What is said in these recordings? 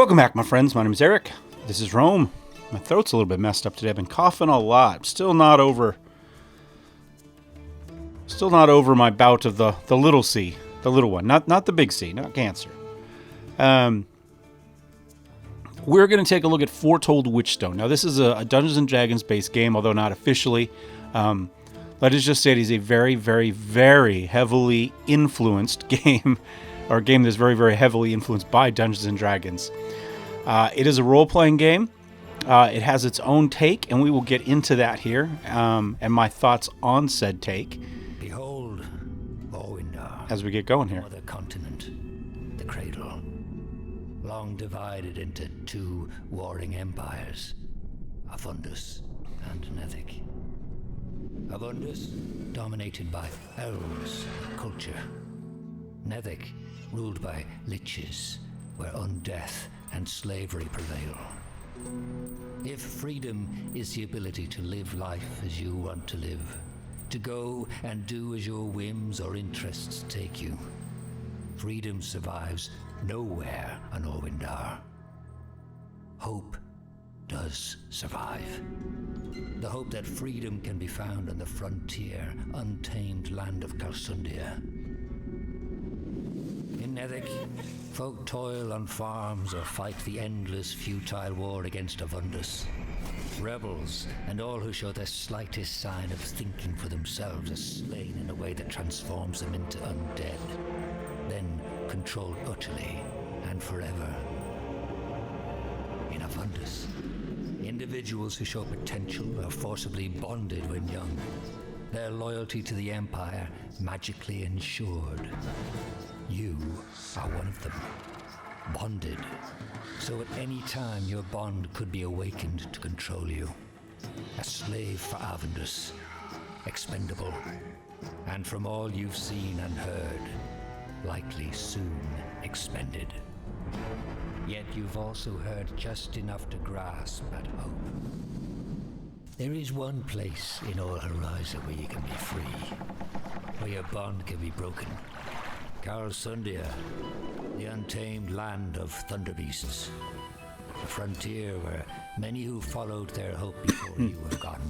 Welcome back, my friends. My name is Eric. This is Rome. My throat's a little bit messed up today. I've been coughing a lot. Still not over my bout of the little C, the little one, not the big C, not cancer. We're going to take a look at Unforetold Witchstone. Now, this is a Dungeons and Dragons based game, although not officially. Let us just say it is a very, very, very heavily influenced game, or a game that's very, very heavily influenced by Dungeons and Dragons. It is a role-playing game. It has its own take, and we will get into that here, and my thoughts on said take. Behold, Orwindar, as we get going here. Mother continent, the cradle, long divided into two warring empires, Avundus and Nethic. Avundus, dominated by elves and culture. Nethic, ruled by liches, where undeath and slavery prevail. If freedom is the ability to live life as you want to live, to go and do as your whims or interests take you, freedom survives nowhere on Orwindar. Hope does survive. The hope that freedom can be found on the frontier, untamed land of Calsundia. In Nethic, folk toil on farms or fight the endless, futile war against Avundus. Rebels and all who show the slightest sign of thinking for themselves are slain in a way that transforms them into undead, then controlled utterly and forever. In Avundus, individuals who show potential are forcibly bonded when young, their loyalty to the Empire magically ensured. You are one of them, bonded, so at any time your bond could be awakened to control you. A slave for Avundus, expendable, and from all you've seen and heard, likely soon expended. Yet you've also heard just enough to grasp at hope. There is one place in all Horizon where you can be free, where your bond can be broken. Calsundia, the untamed land of thunderbeasts, a frontier where many who followed their hope before you have gone,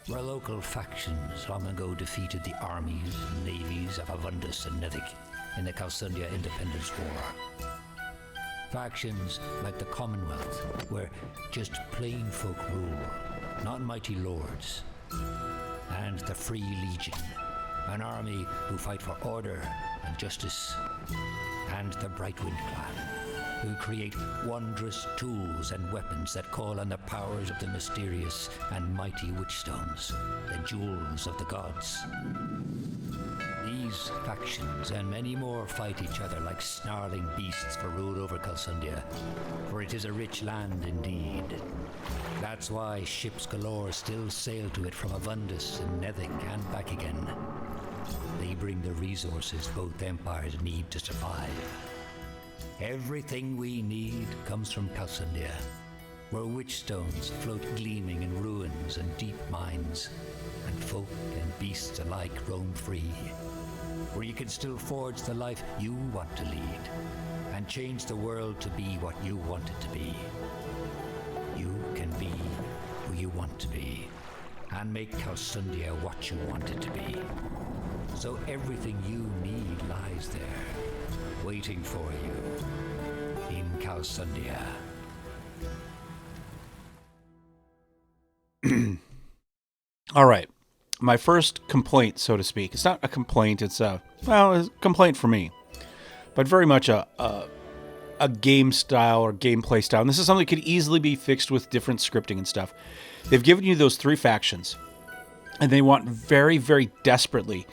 where local factions long ago defeated the armies and navies of Avundus and Nethic in the Calsundia Independence War. Factions like the Commonwealth, where just plain folk rule, not mighty lords, and the Free Legion, an army who fight for order and justice, and the Brightwind clan, who create wondrous tools and weapons that call on the powers of the mysterious and mighty witchstones, the jewels of the gods. These factions and many more fight each other like snarling beasts for rule over Calsundia, for it is a rich land indeed. That's why ships galore still sail to it from Avundus and Nethic and back again. They bring the resources both empires need to survive. Everything we need comes from Calsundia, where witchstones float gleaming in ruins and deep mines, and folk and beasts alike roam free, where you can still forge the life you want to lead, and change the world to be what you want it to be. You can be who you want to be, and make Calsundia what you want it to be. So everything you need lies there, waiting for you in Calsundia. All right. My first complaint, so to speak. It's not a complaint. It's a complaint for me, but very much a game style or gameplay style. And this is something that could easily be fixed with different scripting and stuff. They've given you those three factions, and they want very, very desperately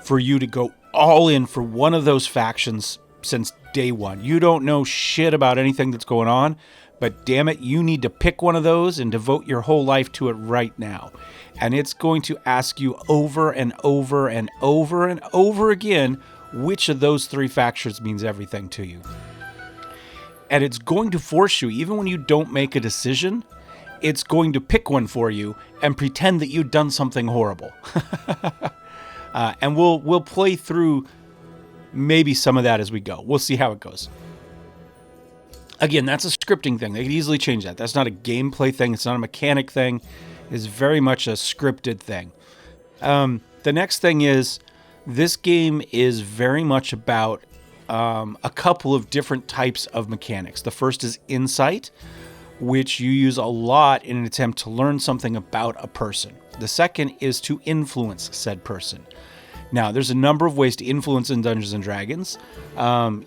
for you to go all in for one of those factions since day one. You don't know shit about anything that's going on, but damn it, you need to pick one of those and devote your whole life to it right now. And it's going to ask you over and over and over and over again which of those three factions means everything to you. And it's going to force you, even when you don't make a decision, it's going to pick one for you and pretend that you've done something horrible. And we'll play through maybe some of that as we go. We'll see how it goes. Again, that's a scripting thing. They could easily change that. That's not a gameplay thing. It's not a mechanic thing. It's very much a scripted thing. The next thing is, this game is very much about a couple of different types of mechanics. The first is insight, which you use a lot in an attempt to learn something about a person. The second is to influence said person. Now, there's a number of ways to influence in Dungeons & Dragons.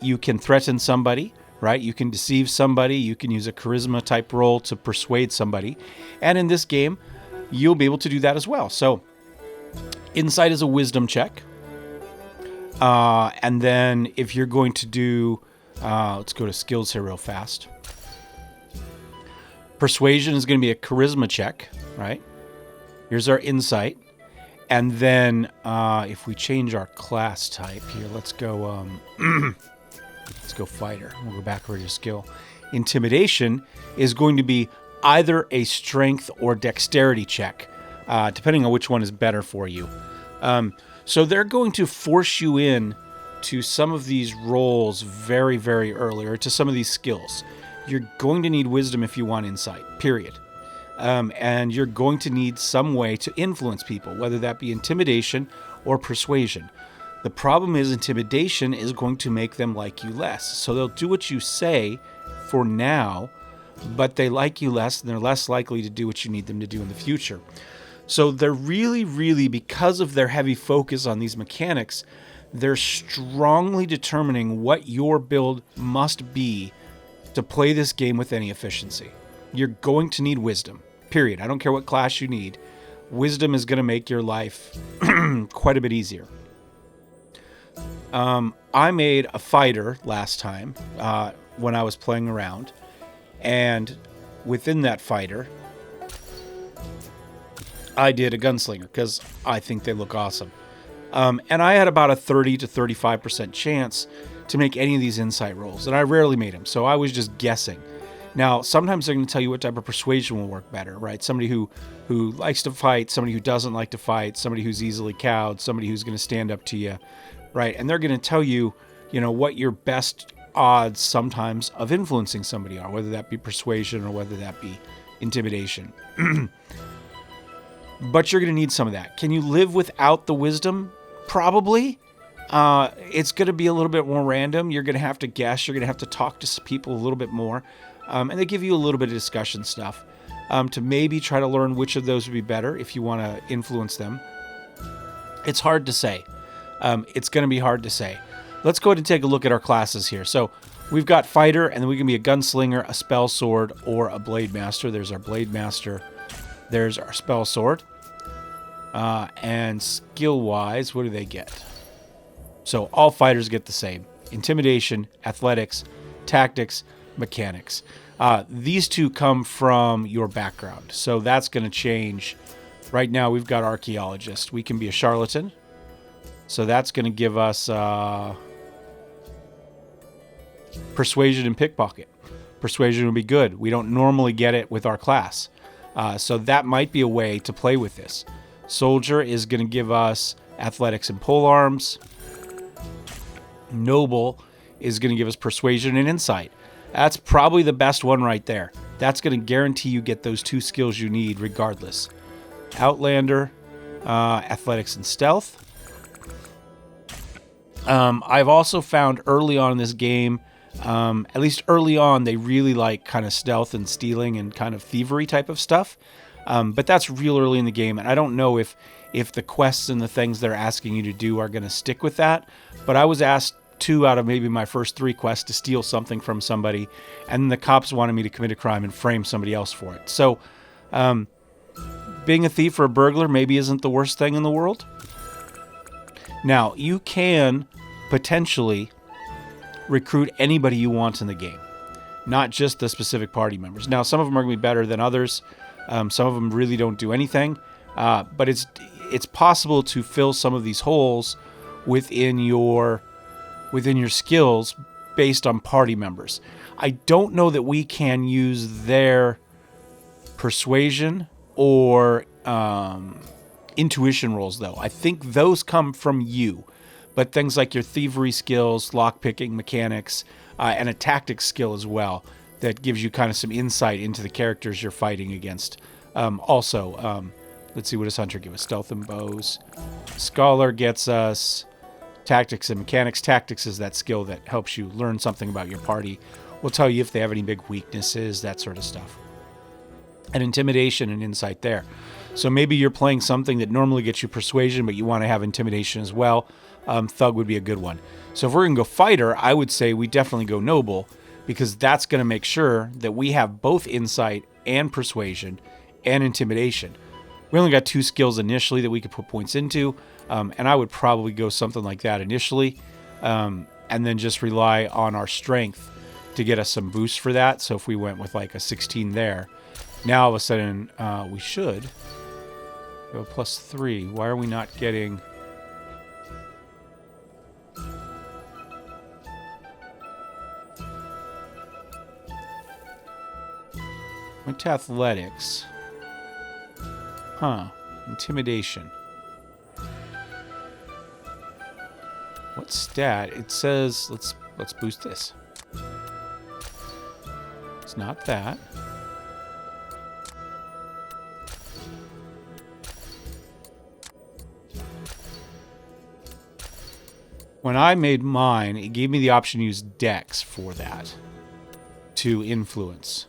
You can threaten somebody, right? You can deceive somebody. You can use a charisma type roll to persuade somebody. And in this game, you'll be able to do that as well. So, insight is a wisdom check. And then if you're going to do, let's go to skills here real fast. Persuasion is going to be a charisma check, right? Here's our insight. And then if we change our class type here, let's go let's go fighter. We'll go back over to skill. Intimidation is going to be either a strength or dexterity check, depending on which one is better for you. So they're going to force you in to some of these roles very, very early, or to some of these skills. You're going to need wisdom if you want insight, period. And you're going to need some way to influence people, whether that be intimidation or persuasion. The problem is intimidation is going to make them like you less. So they'll do what you say for now, but they like you less, and they're less likely to do what you need them to do in the future. So they're really, really, because of their heavy focus on these mechanics, they're strongly determining what your build must be to play this game with any efficiency. You're going to need wisdom, period. I don't care what class you need. Wisdom is going to make your life quite a bit easier. I made a fighter last time when I was playing around, and within that fighter, I did a gunslinger because I think they look awesome. And I had about a 30 to 35% chance to make any of these insight rolls, and I rarely made them, so I was just guessing. Now, sometimes they're going to tell you what type of persuasion will work better, right? Somebody who likes to fight, somebody who doesn't like to fight, somebody who's easily cowed, somebody who's going to stand up to you, right? And they're going to tell you, what your best odds sometimes of influencing somebody are, whether that be persuasion or whether that be intimidation. But you're going to need some of that. Can you live without the wisdom? Probably. It's going to be a little bit more random. You're going to have to guess. You're going to have to talk to people a little bit more. And they give you a little bit of discussion stuff to maybe try to learn which of those would be better if you want to influence them. It's hard to say. It's going to be hard to say. Let's go ahead and take a look at our classes here. So we've got fighter, and then we can be a gunslinger, a spell sword, or a blade master. There's our blade master. There's our spell sword. And skill-wise, what do they get? So all fighters get the same. Intimidation, athletics, tactics, mechanics. These two come from your background. So that's going to change. Right now we've got archaeologist. We can be a charlatan. So that's going to give us persuasion and pickpocket. Persuasion would be good. We don't normally get it with our class. So that might be a way to play with this. Soldier is going to give us athletics and polearms. Noble is going to give us persuasion and insight. That's probably the best one right there. That's going to guarantee you get those two skills you need regardless. Outlander, athletics and stealth. I've also found early on in this game, at least early on, they really like kind of stealth and stealing and kind of thievery type of stuff. But that's real early in the game, and I don't know if the quests and the things they're asking you to do are going to stick with that. But I was asked 2 out of maybe my first 3 quests to steal something from somebody, and the cops wanted me to commit a crime and frame somebody else for it. So being a thief or a burglar maybe isn't the worst thing in the world. Now, you can potentially recruit anybody you want in the game, not just the specific party members. Now, some of them are going to be better than others. Some of them really don't do anything, but it's possible to fill some of these holes within your skills based on party members. I don't know that we can use their persuasion or intuition rolls, though. I think those come from you, but things like your thievery skills, lockpicking mechanics, and a tactics skill as well, that gives you kind of some insight into the characters you're fighting against. Let's see, what does Hunter give us? Stealth and bows. Scholar gets us tactics and mechanics. Tactics is that skill that helps you learn something about your party. We'll tell you if they have any big weaknesses, that sort of stuff. And intimidation and insight there. So maybe you're playing something that normally gets you persuasion, but you want to have intimidation as well. Thug would be a good one. So if we're going to go fighter, I would say we definitely go noble, because that's going to make sure that we have both insight and persuasion and intimidation. We only got 2 skills initially that we could put points into, and I would probably go something like that initially, and then just rely on our strength to get us some boost for that. So if we went with like a 16 there, now all of a sudden we should go +3. Why are we not getting... Went to athletics. Huh. Intimidation. What stat? It says let's boost this. It's not that. When I made mine, it gave me the option to use Dex for that. To influence.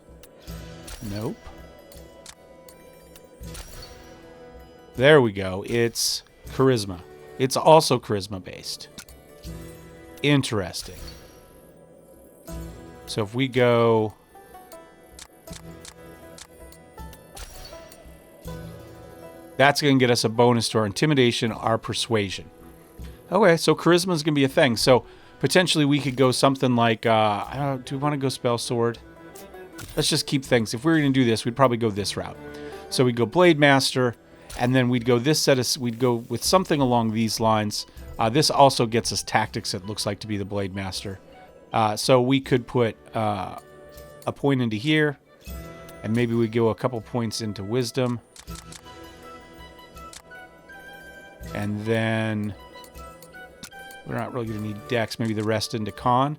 Nope. There we go. It's charisma. It's also charisma based. Interesting. So if we go... That's going to get us a bonus to our intimidation, our persuasion. Okay, so charisma is going to be a thing. So potentially we could go something like... I don't know, do we want to go spell sword? Let's just keep things. If we were going to do this, we'd probably go this route. So we'd go Blade Master, and then we'd go we'd go with something along these lines. This also gets us tactics, it looks like, to be the Blade Master. So we could put a point into here, and maybe we go a couple points into Wisdom. And then we're not really going to need Dex, maybe the rest into Con.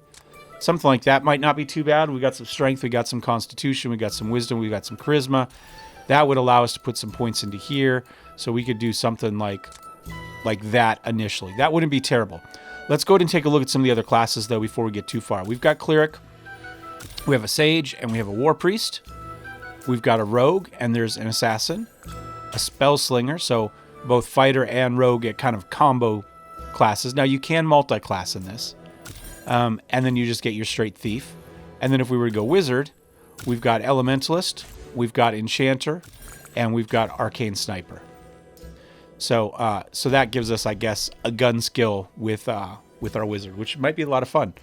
Something like that might not be too bad. We got some strength, we got some constitution, we got some wisdom, we got some charisma. That would allow us to put some points into here. So we could do something like that initially. That wouldn't be terrible. Let's go ahead and take a look at some of the other classes, though, before we get too far. We've got Cleric, we have a Sage, and we have a War Priest. We've got a Rogue, and there's an Assassin. A Spell Slinger, so both Fighter and Rogue get kind of combo classes. Now, you can multi-class in this. And then you just get your straight Thief. And then if we were to go Wizard, we've got Elementalist, we've got Enchanter, and we've got Arcane Sniper. So so that gives us, I guess, a gun skill with our Wizard, which might be a lot of fun.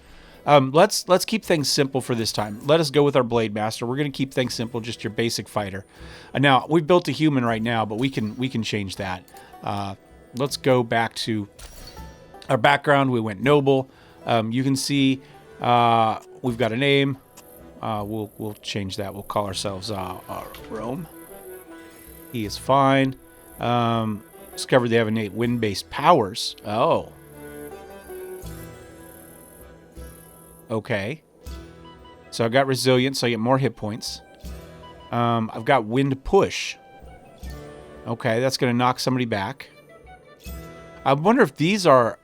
Let's keep things simple for this time. Let us go with our Blade Master. We're going to keep things simple, just your basic fighter. Now, we've built a human right now, but we can change that. Let's go back to our background. We went Noble. You can see we've got a name. We'll change that. We'll call ourselves Rome. He is fine. Discovered they have innate wind-based powers. Oh. Okay. So I've got resilience, so I get more hit points. I've got wind push. Okay, that's going to knock somebody back. I wonder if these are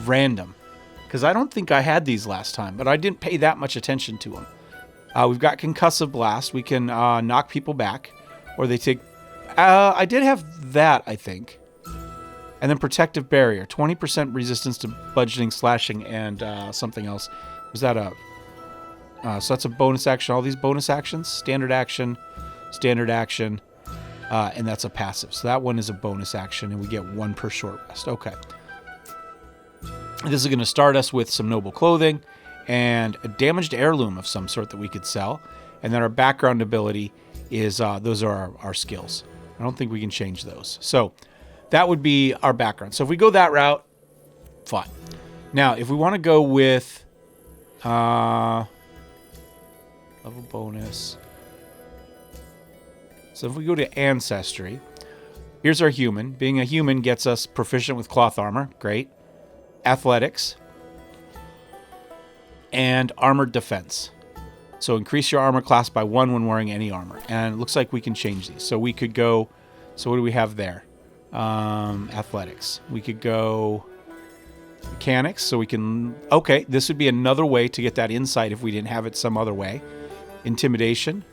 random, because I don't think I had these last time, but I didn't pay that much attention to them. We've got Concussive Blast. We can knock people back, or they take... I did have that, I think. And then Protective Barrier. 20% resistance to bludgeoning, slashing, and something else. Was that a... so that's a bonus action. All these bonus actions. Standard action, and that's a passive. So that one is a bonus action, and we get 1 per short rest. Okay. This is going to start us with some noble clothing and a damaged heirloom of some sort that we could sell. And then our background ability is, those are our skills. I don't think we can change those. So that would be our background. So if we go that route, fine. Now, if we want to go with level bonus. So if we go to Ancestry, here's our human. Being a human gets us proficient with cloth armor. Great. Athletics. And armored defense. So increase your armor class by 1 when wearing any armor. And it looks like we can change these. So we could go... So what do we have there? Athletics. We could go... Mechanics. So we can... Okay, this would be another way to get that insight if we didn't have it some other way. Intimidation.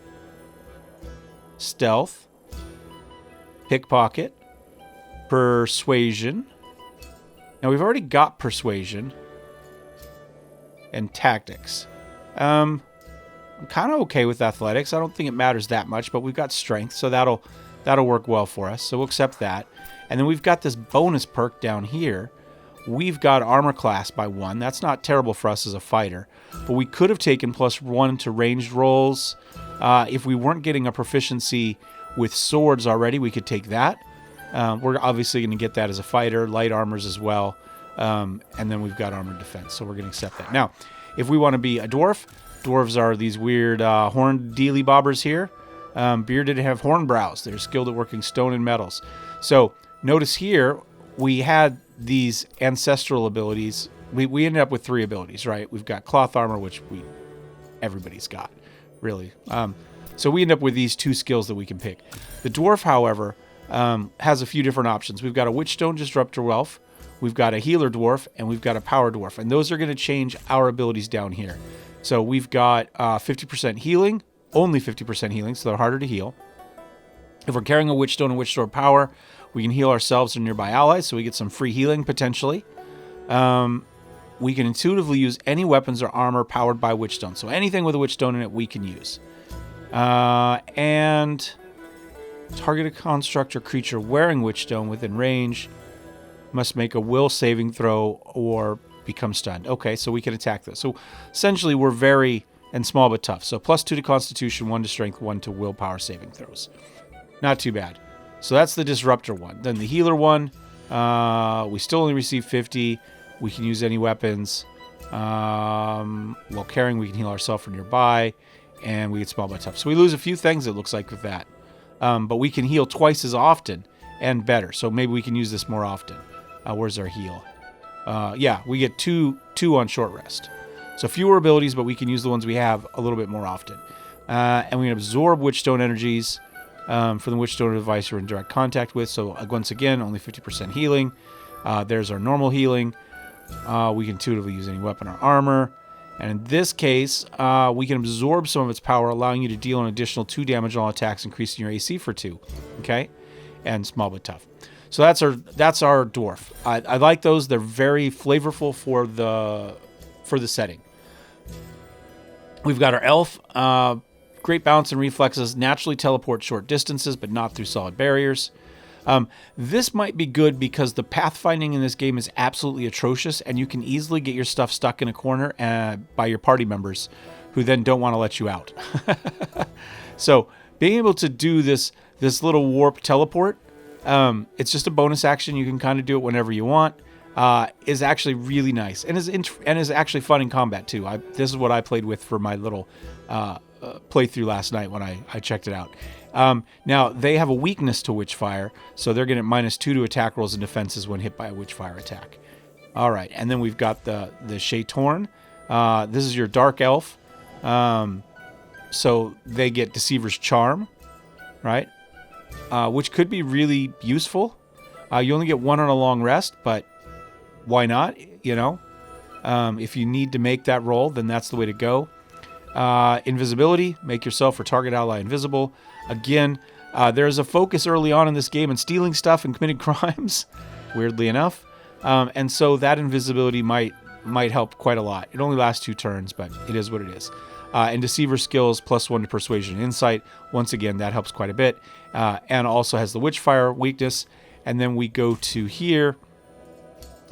Stealth. Pickpocket. Persuasion. Now we've already got persuasion. And tactics. I'm kind of okay with athletics. I don't think it matters that much, but we've got strength, so that'll work well for us. So we'll accept that. And then we've got this bonus perk down here. We've got armor class by 1. That's not terrible for us as a fighter, but we could have taken +1 to ranged rolls. If we weren't getting a proficiency with swords already, we could take that. We're obviously going to get that as a fighter, light armors as well. And then we've got armored defense, so we're going to accept that. Now, if we want to be a dwarf, dwarves are these weird horn dealy bobbers here. Bearded have horn brows. They're skilled at working stone and metals. So notice here, we had these ancestral abilities. We ended up with 3 abilities, right? We've got cloth armor, which everybody's got, really. So we end up with these 2 skills that we can pick. The dwarf, however, has a few different options. We've got a Witchstone Disruptor Elf, we've got a Healer Dwarf, and we've got a Power Dwarf. And those are going to change our abilities down here. So we've got 50% healing, only 50% healing, so they're harder to heal. If we're carrying a Witchstone and Witchstone Power, we can heal ourselves or nearby allies, so we get some free healing potentially. We can intuitively use any weapons or armor powered by Witchstone. So anything with a Witchstone in it, we can use. And target a construct or creature wearing Witchstone within range must make a will saving throw or become stunned. Okay, so we can attack this. So essentially, we're very and small but tough. So +2 to Constitution, 1 to Strength, 1 to Willpower saving throws. Not too bad. So that's the Disruptor one. Then the Healer one, we still only receive 50. We can use any weapons. While carrying, we can heal ourselves from nearby, and we get small but tough. So we lose a few things, it looks like, with that. But we can heal twice as often and better. So maybe we can use this more often. Where's our heal? Yeah, we get two on short rest. So fewer abilities, but we can use the ones we have a little bit more often. And we can absorb Witchstone energies from the Witchstone device we're in direct contact with. So once again, only 50% healing. There's our normal healing. We can intuitively use any weapon or armor. And in this case, we can absorb some of its power, allowing you to deal an additional 2 damage on all attacks, increasing your AC for 2. Okay? And small but tough. So that's our dwarf. I like those. They're very flavorful for the setting. We've got our elf. Great balance and reflexes. Naturally teleport short distances, but not through solid barriers. This might be good because the pathfinding in this game is absolutely atrocious, and you can easily get your stuff stuck in a corner by your party members, who then don't want to let you out. So being able to do this little warp teleport, it's just a bonus action. You can kind of do it whenever you want. Is actually really nice and is actually fun in combat too. This is what I played with for my little playthrough last night when I checked it out. Now they have a weakness to Witchfire, so they're going to -2 to attack rolls and defenses when hit by a Witchfire attack. All right, and then we've got the Shaitorn. This is your Dark Elf, so they get Deceiver's Charm, right? Which could be really useful. You only get 1 on a long rest, but why not? If you need to make that roll, then that's the way to go. Invisibility, make yourself or target ally invisible. Again, there's a focus early on in this game on stealing stuff and committing crimes, weirdly enough. And so that invisibility might help quite a lot. It only lasts 2 turns, but it is what it is. And Deceiver skills, +1 to Persuasion and Insight. Once again, that helps quite a bit. And also has the Witchfire weakness. And then we go to here.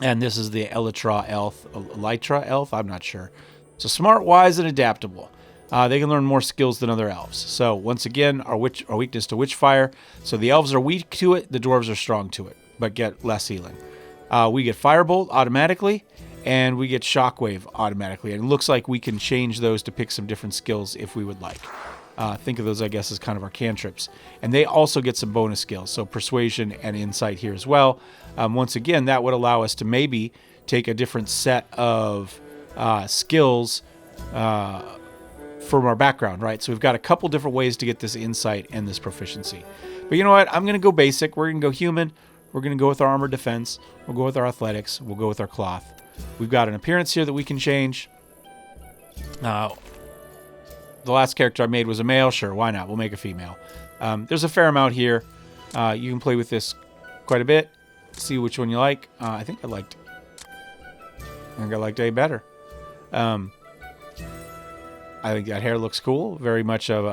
And this is the Elytra Elf. I'm not sure. So smart, wise, and adaptable. They can learn more skills than other elves. So once again, our weakness to Witchfire. So the elves are weak to it. The dwarves are strong to it, but get less healing. We get Firebolt automatically, and we get Shockwave automatically. And it looks like we can change those to pick some different skills if we would like. Think of those, I guess, as kind of our cantrips. And they also get some bonus skills, so Persuasion and Insight here as well. Once again, that would allow us to maybe take a different set of skills from our background, right? So we've got a couple different ways to get this insight and this proficiency. But you know what? I'm going to go basic. We're going to go human. We're going to go with our armor defense. We'll go with our athletics. We'll go with our cloth. We've got an appearance here that we can change. The last character I made was a male. Sure, why not? We'll make a female. There's a fair amount here. You can play with this quite a bit. See which one you like. I think I liked A better. I think that hair looks cool. Very much of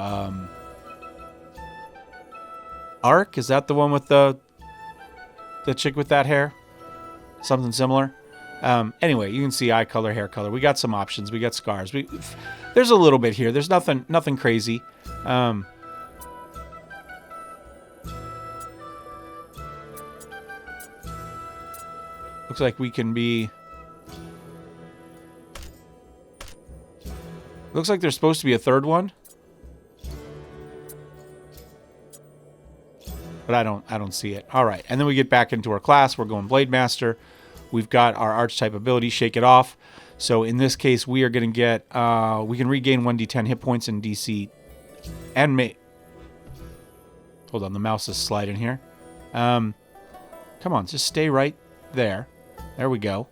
Arc. Is that the one with the chick with that hair? Something similar. Anyway, you can see eye color, hair color. We got some options. We got scars. There's a little bit here. There's nothing crazy. Looks like we can be... Looks like there's supposed to be a third one. But I don't see it. All right. And then we get back into our class. We're going Blade Master. We've got our Archetype ability, Shake It Off. So in this case, we are going to get... we can regain 1d10 hit points in DC. And hold on, the mouse is sliding here. Come on, just stay right there. There we go.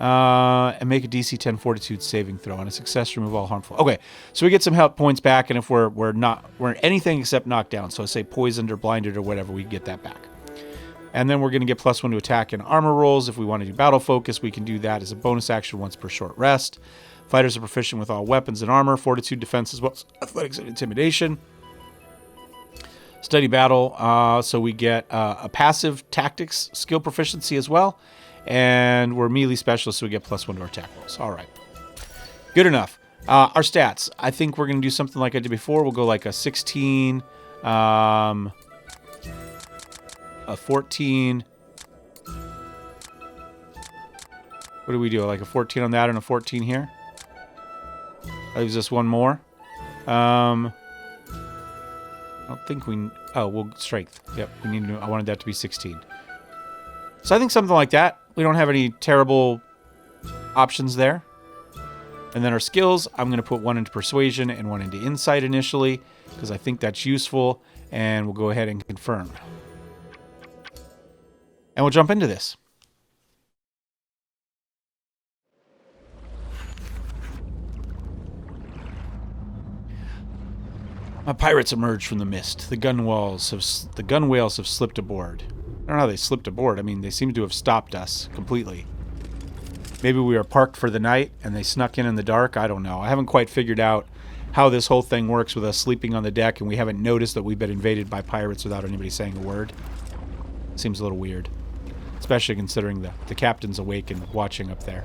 And make a DC 10 Fortitude saving throw. On a success, remove all harmful... Okay, so we get some health points back, and if we're anything except knocked down, so say poisoned or blinded or whatever, we get that back. And then we're going to get +1 to attack and armor rolls. If we want to do battle focus, we can do that as a bonus action once per short rest. Fighters are proficient with all weapons and armor, fortitude, defense, as well as athletics and intimidation. Steady battle, so we get a passive tactics skill proficiency as well. And we're melee specialists, so we get +1 to our attack rolls. All right. Good enough. Our stats. I think we're going to do something like I did before. We'll go like a 16, a 14. What do we do? Like a 14 on that and a 14 here? That leaves us one more. I don't think we... Oh, well, strength. Yep, we need to... I wanted that to be 16. So I think something like that. We don't have any terrible options there. And then our skills, I'm going to put 1 into Persuasion and 1 into Insight initially, because I think that's useful. And we'll go ahead and confirm. And we'll jump into this. My pirates emerge from the mist. The gun whales have slipped aboard. I don't know how they slipped aboard. I mean, they seem to have stopped us completely. Maybe we were parked for the night and they snuck in the dark. I don't know. I haven't quite figured out how this whole thing works with us sleeping on the deck and we haven't noticed that we've been invaded by pirates without anybody saying a word. Seems a little weird. Especially considering the captain's awake and watching up there.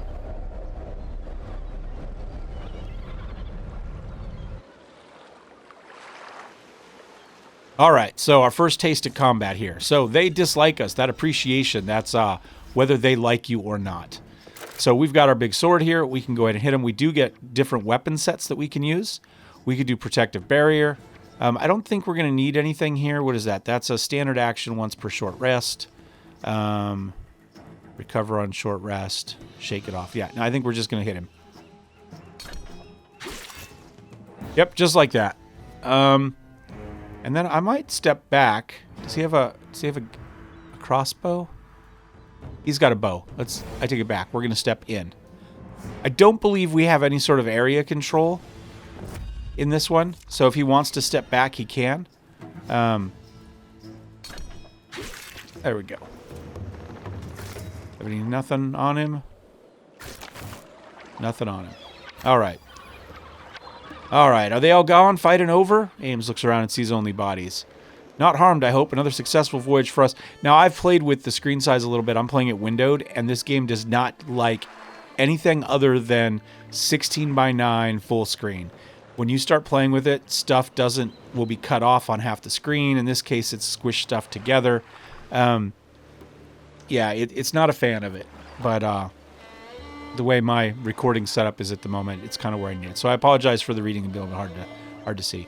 Alright, so our first taste of combat here. So they dislike us. That appreciation, that's whether they like you or not. So we've got our big sword here. We can go ahead and hit them. We do get different weapon sets that we can use. We could do Protective Barrier. I don't think we're going to need anything here. What is that? That's a standard action once per short rest. Recover on short rest. Shake it off. Yeah, no, I think we're just going to hit him. Yep, just like that. And then I might step back. Does he have a crossbow? He's got a bow. I take it back. We're going to step in. I don't believe we have any sort of area control in this one. So if he wants to step back, he can. There we go. Have any nothing on him? Nothing on him. All right. All right, are they all gone? Fighting over? Ames looks around and sees only bodies. Not harmed, I hope. Another successful voyage for us. Now, I've played with the screen size a little bit. I'm playing it windowed, and this game does not like anything other than 16:9 full screen. When you start playing with it, stuff will be cut off on half the screen. In this case, it's squished stuff together. Yeah, it's not a fan of it, but the way my recording setup is at the moment, it's kind of where I need it. So I apologize for the reading and being hard to see.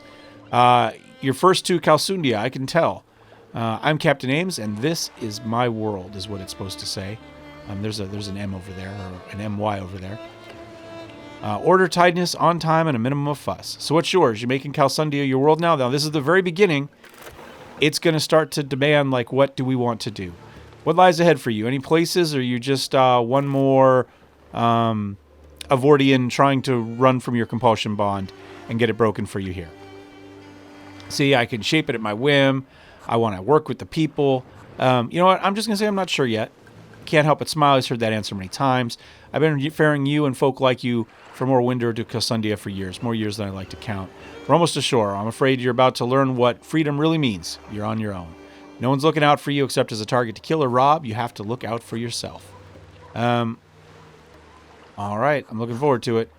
Your first two Calsundia, I can tell. I'm Captain Ames, and this is my world, is what it's supposed to say. There's an M over there, or an MY over there. Order tiredness, on time, and a minimum of fuss. So what's yours? You're making Calsundia your world now? Now, this is the very beginning. It's going to start to demand, like, what do we want to do? What lies ahead for you? Any places, or are you just one more Avordian trying to run from your compulsion bond and get it broken for you here? See, I can shape it at my whim. I want to work with the people. You know what? I'm just going to say I'm not sure yet. Can't help but smile. I've heard that answer many times. I've been faring you and folk like you for more Winder to Calsundia for years, more years than I like to count. We're almost ashore. I'm afraid you're about to learn what freedom really means. You're on your own. No one's looking out for you except as a target to kill or rob. You have to look out for yourself. All right, I'm looking forward to it.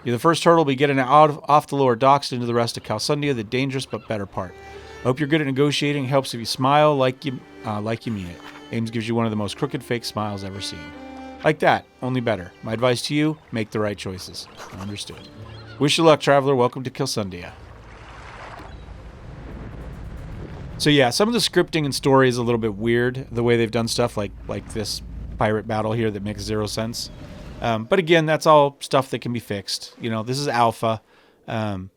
You're the first hurdle. Be getting off the lower docks into the rest of Calsundia, the dangerous but better part. I hope you're good at negotiating. It helps if you smile like you mean it. Ames gives you one of the most crooked fake smiles ever seen. Like that, only better. My advice to you, make the right choices. Understood. Wish you luck, traveler. Welcome to Calsundia. So yeah, some of the scripting and story is a little bit weird, the way they've done stuff, like this pirate battle here that makes 0 sense. But again, that's all stuff that can be fixed. You know, this is alpha. You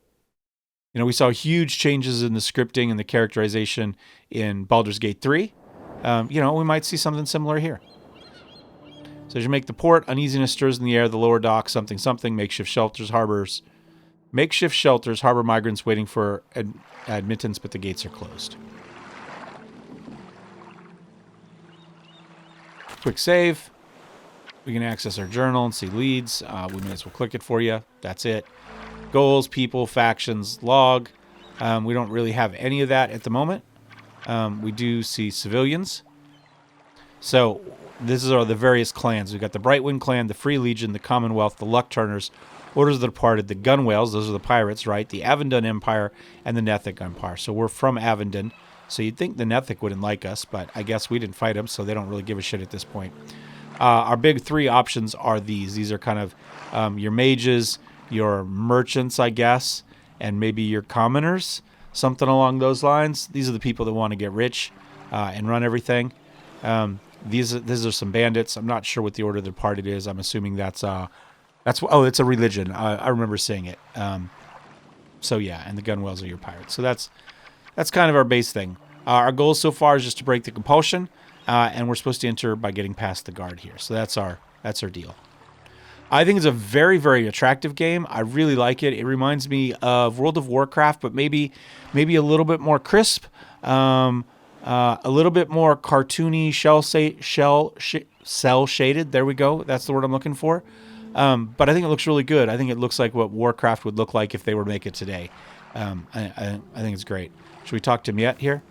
know, we saw huge changes in the scripting and the characterization in Baldur's Gate 3. You know, we might see something similar here. So as you make the port, uneasiness stirs in the air, the lower dock, something, makeshift shelters harbor migrants waiting for admittance, but the gates are closed. Quick save. We can access our journal and see leads. We may as well click it for you. That's it. Goals, people, factions, log. We don't really have any of that at the moment. We do see civilians. So these are the various clans. We've got the Brightwind clan, the Free Legion, the Commonwealth, the Luck Turners, Orders of the Departed, the Gunwales, those are the pirates, right? The Avendon Empire, and the Nethic Empire. So we're from Avendon. So you'd think the Nethic wouldn't like us, but I guess we didn't fight them, so they don't really give a shit at this point. Our big three options are these. These are kind of your mages, your merchants, I guess, and maybe your commoners, something along those lines. These are the people that want to get rich and run everything. These are some bandits. I'm not sure what the Order of the Departed is. I'm assuming it's a religion. I remember seeing it. So yeah, and the Gunwales are your pirates. So that's kind of our base thing. Our goal so far is just to break the compulsion, and we're supposed to enter by getting past the guard here. So that's our deal. I think it's a very, very attractive game. I really like it. It reminds me of World of Warcraft, but maybe a little bit more crisp, a little bit more cartoony, cell shaded. There we go. That's the word I'm looking for. But I think it looks really good. I think it looks like what Warcraft would look like if they were to make it today. I think it's great. Should we talk to him yet here?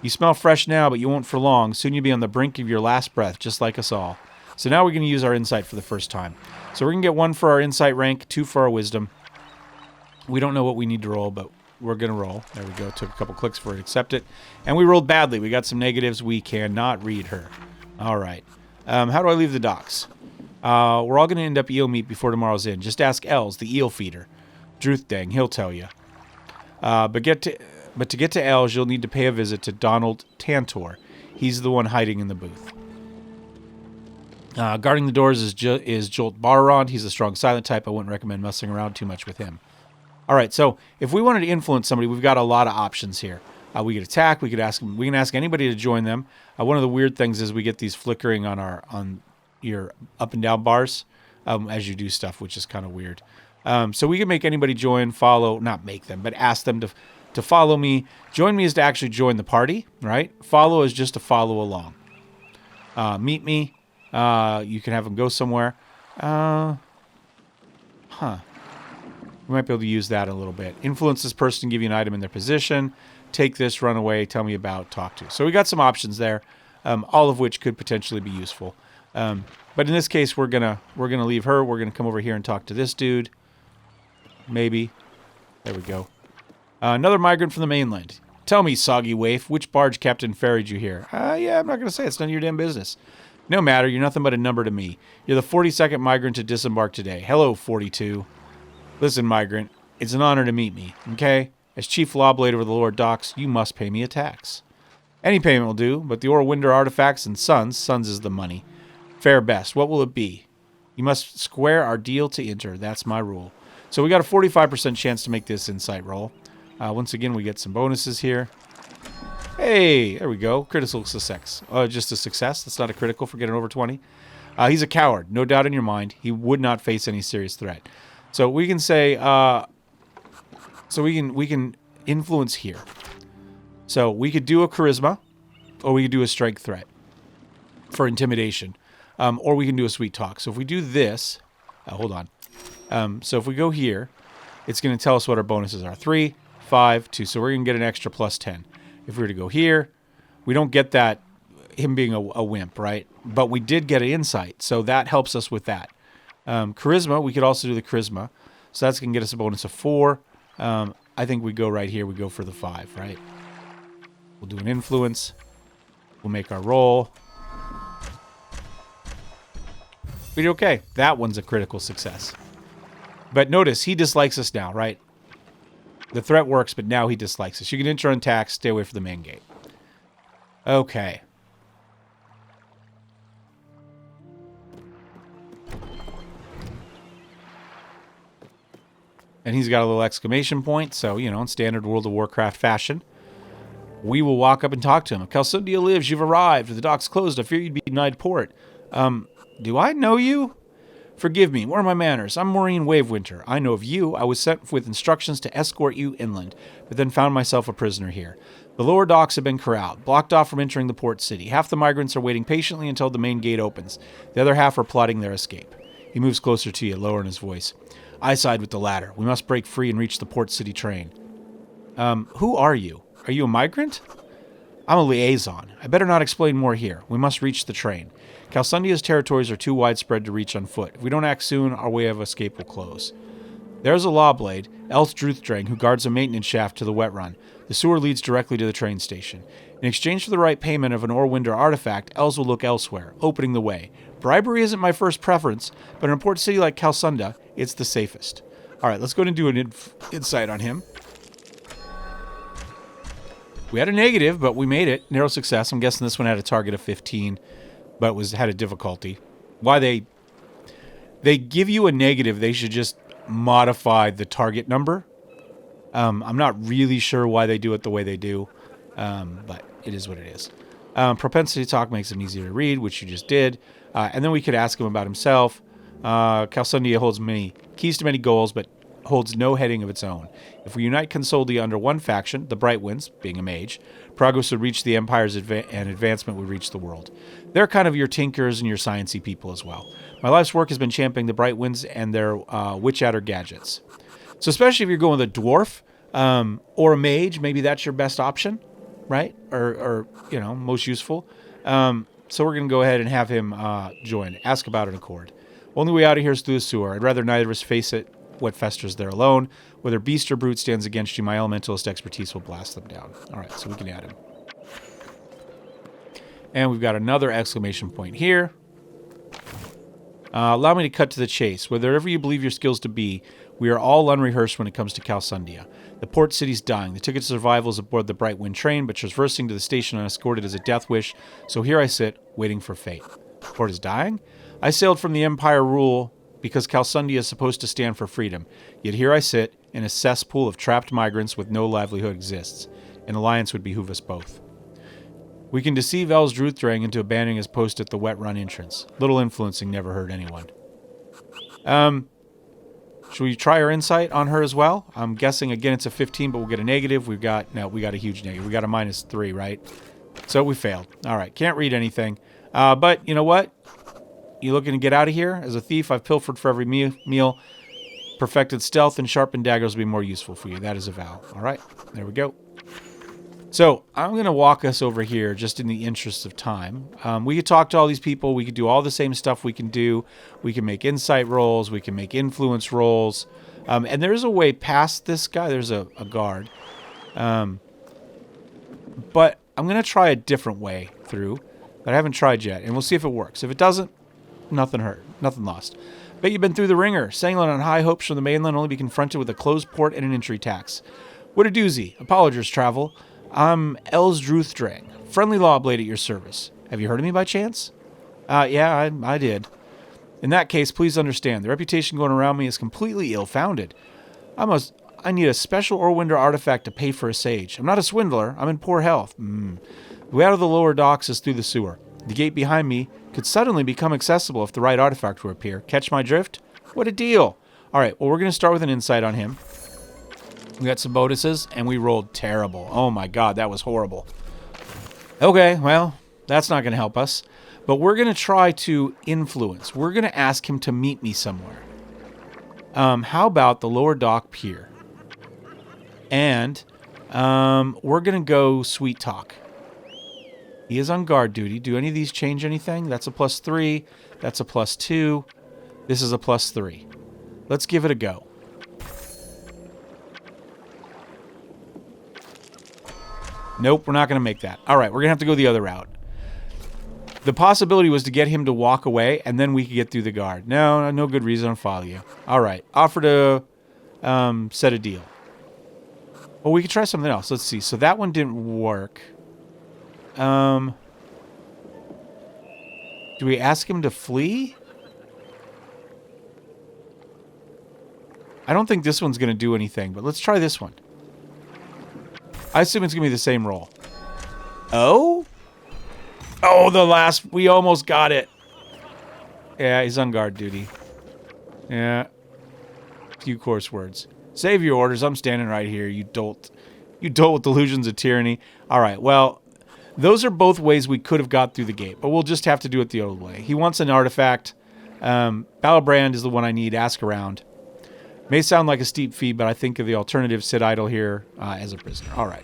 You smell fresh now, but you won't for long. Soon you'll be on the brink of your last breath, just like us all. So now we're going to use our insight for the first time. So we're going to get 1 for our insight rank, 2 for our wisdom. We don't know what we need to roll, but we're going to roll. There we go. Took a couple clicks for it. Accept it. And we rolled badly. We got some negatives. We cannot read her. All right. How do I leave the docks? We're all going to end up eel meat before tomorrow's end. Just ask Els, the eel feeder. Druthgang, he'll tell you. But to get to Els, you'll need to pay a visit to Donald Tantor. He's the one hiding in the booth. Guarding the doors is Jolt Barrond. He's a strong silent type. I wouldn't recommend messing around too much with him. All right, so if we wanted to influence somebody, we've got a lot of options here. We could attack. We can ask anybody to join them. One of the weird things is we get these flickering on your up and down bars as you do stuff, which is kind of weird. So we can make anybody join, follow, not make them, but ask them to follow me. Join me is to actually join the party, right? Follow is just to follow along. Meet me. You can have them go somewhere. We might be able to use that a little bit. Influence this person, give you an item in their position. Take this, run away, tell me about, talk to. So we got some options there, all of which could potentially be useful. But in this case, we're gonna leave her. We're gonna come over here and talk to this dude. Maybe. There we go. Another migrant from the mainland. Tell me, soggy waif, which barge captain ferried you here? Yeah, I'm not gonna say. It's none of your damn business. No matter. You're nothing but a number to me. You're the 42nd migrant to disembark today. Hello, 42. Listen, migrant. It's an honor to meet me. Okay. As chief lawblade over the lower docks, you must pay me a tax. Any payment will do, but the Orwinder artifacts and sons is the money. Fair best. What will it be? You must square our deal to enter. That's my rule. So we got a 45% chance to make this insight roll. Once again, we get some bonuses here. Hey, there we go. Critical success. Just a success. That's not a critical for getting over 20. He's a coward. No doubt in your mind. He would not face any serious threat. So we can say, we can influence here. So we could do a charisma, or we could do a strength threat for intimidation, or we can do a sweet talk. So if we do this, hold on. So if we go here, it's going to tell us what our bonuses are. 3, 5, 2. So we're going to get an extra plus 10. If we were to go here, we don't get that, him being a wimp, right? But we did get an insight, so that helps us with that. Charisma, we could also do the charisma. So that's going to get us a bonus of 4. I think we go right here. We go for the 5, right? We'll do an influence. We'll make our roll. We did okay. That one's a critical success. But notice, he dislikes us now, right? The threat works, but now he dislikes us. You can enter untaxed, stay away from the main gate. Okay. And he's got a little exclamation point, so, you know, in standard World of Warcraft fashion. We will walk up and talk to him. If Calsundia lives, you've arrived. If the dock's closed, I fear you'd be denied port. Do I know you? Forgive me, what are my manners? I'm Maureen Wavewinter. I know of you. I was sent with instructions to escort you inland, but then found myself a prisoner here. The lower docks have been corralled, blocked off from entering the port city. Half the migrants are waiting patiently until the main gate opens. The other half are plotting their escape. He moves closer to you, lowering his voice. I side with the latter. We must break free and reach the port city train. Who are you? Are you a migrant? I'm a liaison. I better not explain more here. We must reach the train. Calsundia's territories are too widespread to reach on foot. If we don't act soon, our way of escape will close. There's a lawblade, Els Druthdrang, who guards a maintenance shaft to the wet run. The sewer leads directly to the train station. In exchange for the right payment of an Orwinder artifact, Els will look elsewhere, opening the way. Bribery isn't my first preference, but in a port city like Calsunda, it's the safest. All right, let's go and do an insight on him. We had a negative, but we made it. Narrow success. I'm guessing this one had a target of 15, but had a difficulty. Why they give you a negative, they should just modify the target number. I'm not really sure why they do it the way they do, but it is what it is. Propensity talk makes him easier to read, which you just did. And then we could ask him about himself. Calsundia holds many keys to many goals, but holds no heading of its own. If we unite Consoldia under one faction, the Bright Winds, being a mage, progress would reach the Empire's and advancement would reach the world. They're kind of your tinkers and your sciencey people as well. My life's work has been championing the Bright Winds and their Witch Adder gadgets. So especially if you're going with a dwarf or a mage, maybe that's your best option, right? Or you know, most useful. So we're going to go ahead and have him join. Ask about an accord. Only way out of here is through the sewer. I'd rather neither of us face it. What festers there alone. Whether beast or brute stands against you, my elementalist expertise will blast them down. All right, so we can add him. And we've got another exclamation point here. Allow me to cut to the chase. Wherever you believe your skills to be, we are all unrehearsed when it comes to Calsundia. The port city's dying. The ticket to survival is aboard the Bright Wind train, but traversing to the station unescorted is a death wish, so here I sit, waiting for fate. The port is dying? I sailed from the Empire rule because Calsundia is supposed to stand for freedom. Yet here I sit, in a cesspool of trapped migrants with no livelihood exists. An alliance would behoove us both. We can deceive Els Druthdrang into abandoning his post at the wet run entrance. Little influencing never hurt anyone. Should we try our insight on her as well? I'm guessing, again, it's a 15, but we'll get a negative. we got a huge negative. We got a -3, right? So we failed. All right, can't read anything. But you know what? You looking to get out of here? As a thief, I've pilfered for every meal. Perfected stealth and sharpened daggers will be more useful for you. That is a vow. All right, there we go. So I'm going to walk us over here just in the interest of time. We could talk to all these people. We could do all the same stuff we can do. We can make insight rolls. We can make influence rolls. And there's a way past this guy. There's a guard. But I'm going to try a different way through that I haven't tried yet. And we'll see if it works. If it doesn't, nothing hurt. Nothing lost. Bet you've been through the ringer. Sailing on high hopes from the mainland, only be confronted with a closed port and an entry tax. What a doozy. Apologers, travel. I'm Els Druthdrang, friendly lawblade at your service. Have you heard of me by chance? Yeah, I did. In that case, please understand, the reputation going around me is completely ill-founded. I need a special Orwinder artifact to pay for a sage. I'm not a swindler. I'm in poor health. The way out of the lower docks is through the sewer. The gate behind me could suddenly become accessible if the right artifact were to appear. Catch my drift? What a deal. All right, well, we're going to start with an insight on him. We got some bonuses, and we rolled terrible. Oh, my God, that was horrible. Okay, well, that's not going to help us. But we're going to try to influence. We're going to ask him to meet me somewhere. How about the lower dock pier? And we're going to go sweet talk. He is on guard duty. Do any of these change anything? That's a +3. That's a +2. This is a +3. Let's give it a go. Nope, we're not going to make that. All right, we're going to have to go the other route. The possibility was to get him to walk away, and then we could get through the guard. No, no good reason to follow you. All right, offer to set a deal. Well, we could try something else. Let's see. So that one didn't work. Do we ask him to flee? I don't think this one's going to do anything, but let's try this one. I assume it's going to be the same roll. Oh? Oh, the last... We almost got it. Yeah, he's on guard duty. Yeah. Few coarse words. Save your orders. I'm standing right here, you dolt. You dolt with delusions of tyranny. All right, well, those are both ways we could have got through the gate, but we'll just have to do it the old way. He wants an artifact. Battlebrand is the one I need. Ask around. May sound like a steep fee, but I think of the alternative, sit idle here as a prisoner. All right.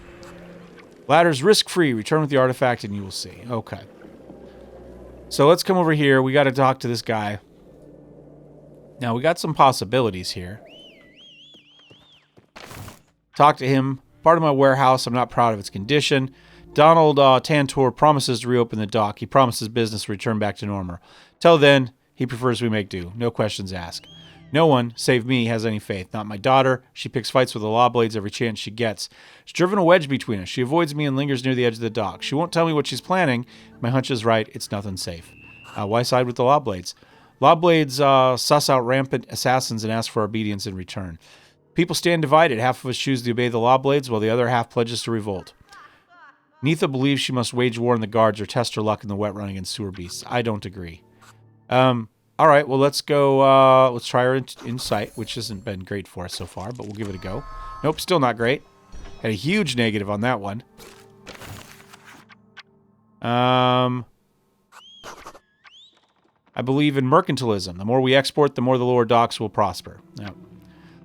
Ladder's risk-free. Return with the artifact and you will see. Okay. So let's come over here. We got to talk to this guy. Now, we got some possibilities here. Talk to him. Part of my warehouse. I'm not proud of its condition. Donald Tantor promises to reopen the dock. He promises business to return back to normal. Till then, he prefers we make do. No questions asked. No one, save me, has any faith. Not my daughter. She picks fights with the law blades every chance she gets. She's driven a wedge between us. She avoids me and lingers near the edge of the dock. She won't tell me what she's planning. My hunch is right. It's nothing safe. Why side with the law blades? Law blades suss out rampant assassins and ask for obedience in return. People stand divided. Half of us choose to obey the law blades, while the other half pledges to revolt. Neitha believes she must wage war on the guards or test her luck in the wet run against sewer beasts. I don't agree. All right, well, let's go, let's try our insight, which hasn't been great for us so far, but we'll give it a go. Nope, still not great. Had a huge negative on that one. I believe in mercantilism. The more we export, the more the lower docks will prosper. Now,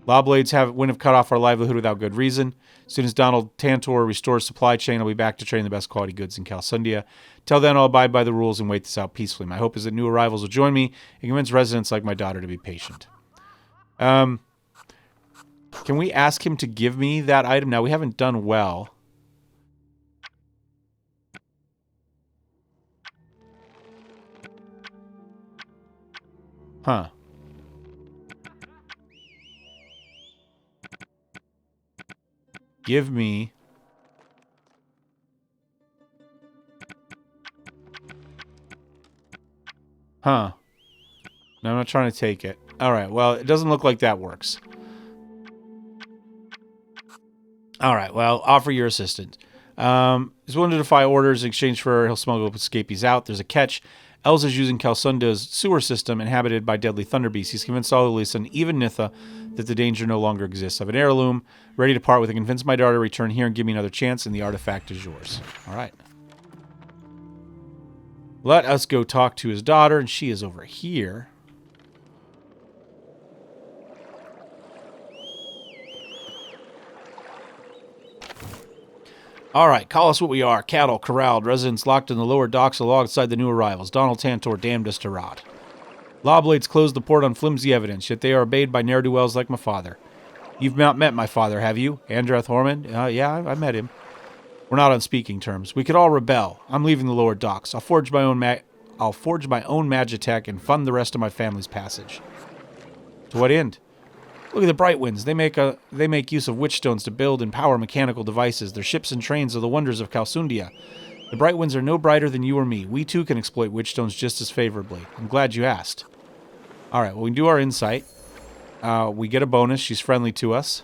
law blades wouldn't have cut off our livelihood without good reason. As soon as Donald Tantor restores supply chain, I'll be back to train the best quality goods in Calsundia. Till then, I'll abide by the rules and wait this out peacefully. My hope is that new arrivals will join me and convince residents like my daughter to be patient. Can we ask him to give me that item? Now, we haven't done well. Huh. Give me... Huh. No, I'm not trying to take it. Alright, well, it doesn't look like that works. Alright, well, offer your assistance. He's willing to defy orders in exchange for he'll smuggle escapees out. There's a catch. Els is using Calsunda's sewer system inhabited by deadly thunder beasts. He's convinced Alulis and even Nitha that the danger no longer exists. I have an heirloom ready to part with. I convince my daughter to return here and give me another chance, and the artifact is yours. All right. Let us go talk to his daughter, and she is over here. All right, call us what we are. Cattle corralled, residents locked in the lower docks alongside the new arrivals. Donald Tantor damned us to rot. Lawblades closed the port on flimsy evidence, yet they are obeyed by ne'er-do-wells like my father. You've not met my father, have you? Andrath Horman? Yeah, I met him. We're not on speaking terms. We could all rebel. I'm leaving the lower docks. I'll forge my own magitech and fund the rest of my family's passage. To what end? Look at the Brightwinds. They make use of witchstones to build and power mechanical devices. Their ships and trains are the wonders of Calsundia. The Brightwinds are no brighter than you or me. We too can exploit witchstones just as favorably. I'm glad you asked. All right, well, we do our insight. We get a bonus. She's friendly to us.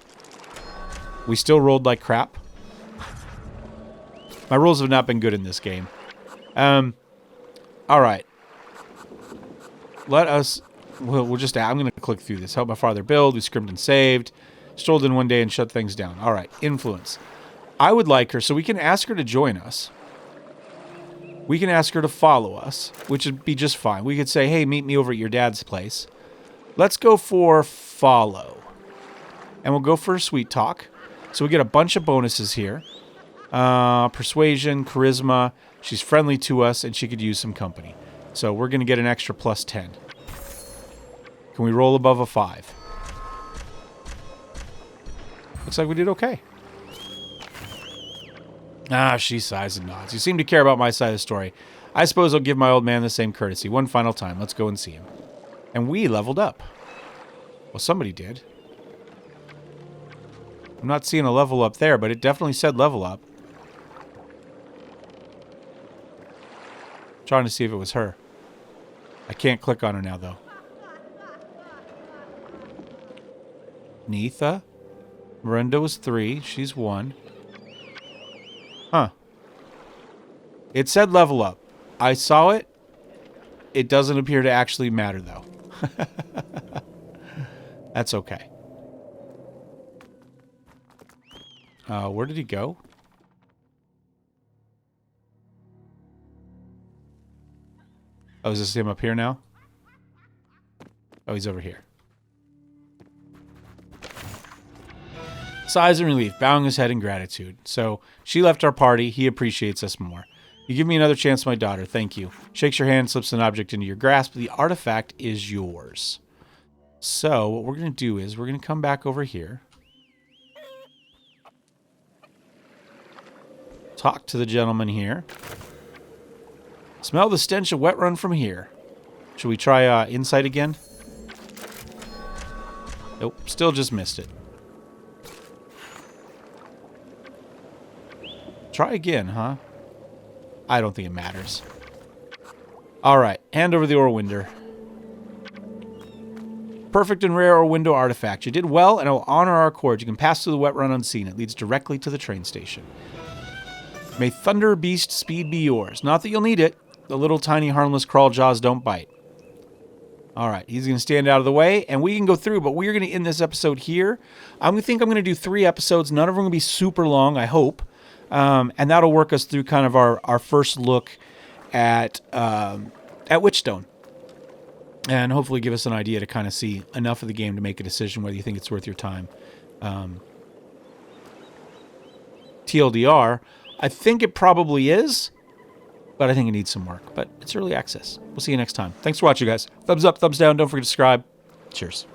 We still rolled like crap. My rolls have not been good in this game. All right. Let us... We'll just... I'm going to click through this. Help my father build. We scrimped and saved. Strolled in one day and shut things down. All right. Influence. I would like her, so we can ask her to join us. We can ask her to follow us, which would be just fine. We could say, hey, meet me over at your dad's place. Let's go for follow. And we'll go for a sweet talk. So we get a bunch of bonuses here. Persuasion, charisma. She's friendly to us, and she could use some company. So we're going to get an extra plus 10. Can we roll above a 5? Looks like we did okay. Ah, she sighs and nods. You seem to care about my side of the story. I suppose I'll give my old man the same courtesy. One final time. Let's go and see him. And we leveled up. Well, somebody did. I'm not seeing a level up there, but it definitely said level up. Trying to see if it was her. I can't click on her now, though. Neetha. Miranda was 3. She's 1. Huh. It said level up. I saw it. It doesn't appear to actually matter, though. That's okay. Where did he go? Oh, is this him up here now? Oh, he's over here. Sighs in relief, bowing his head in gratitude. So, she left our party. He appreciates us more. You give me another chance, my daughter. Thank you. Shakes your hand, slips an object into your grasp. The artifact is yours. So, what we're going to do is we're going to come back over here. Talk to the gentleman here. Smell the stench of wet run from here. Should we try insight again? Nope, still just missed it. Try again, huh? I don't think it matters. Alright, hand over the Orwinder. Perfect and rare Orwindo artifact. You did well, and I will honor our accord. You can pass through the wet run unseen. It leads directly to the train station. May Thunder Beast speed be yours. Not that you'll need it. The little tiny harmless crawl jaws don't bite. Alright, he's going to stand out of the way, and we can go through, but we're going to end this episode here. I think I'm going to do 3 episodes. None of them are going to be super long, I hope. And that'll work us through kind of our first look at Witchstone. And hopefully give us an idea to kind of see enough of the game to make a decision whether you think it's worth your time. TLDR, I think it probably is, but I think it needs some work. But it's early access. We'll see you next time. Thanks for watching, guys. Thumbs up, thumbs down. Don't forget to subscribe. Cheers.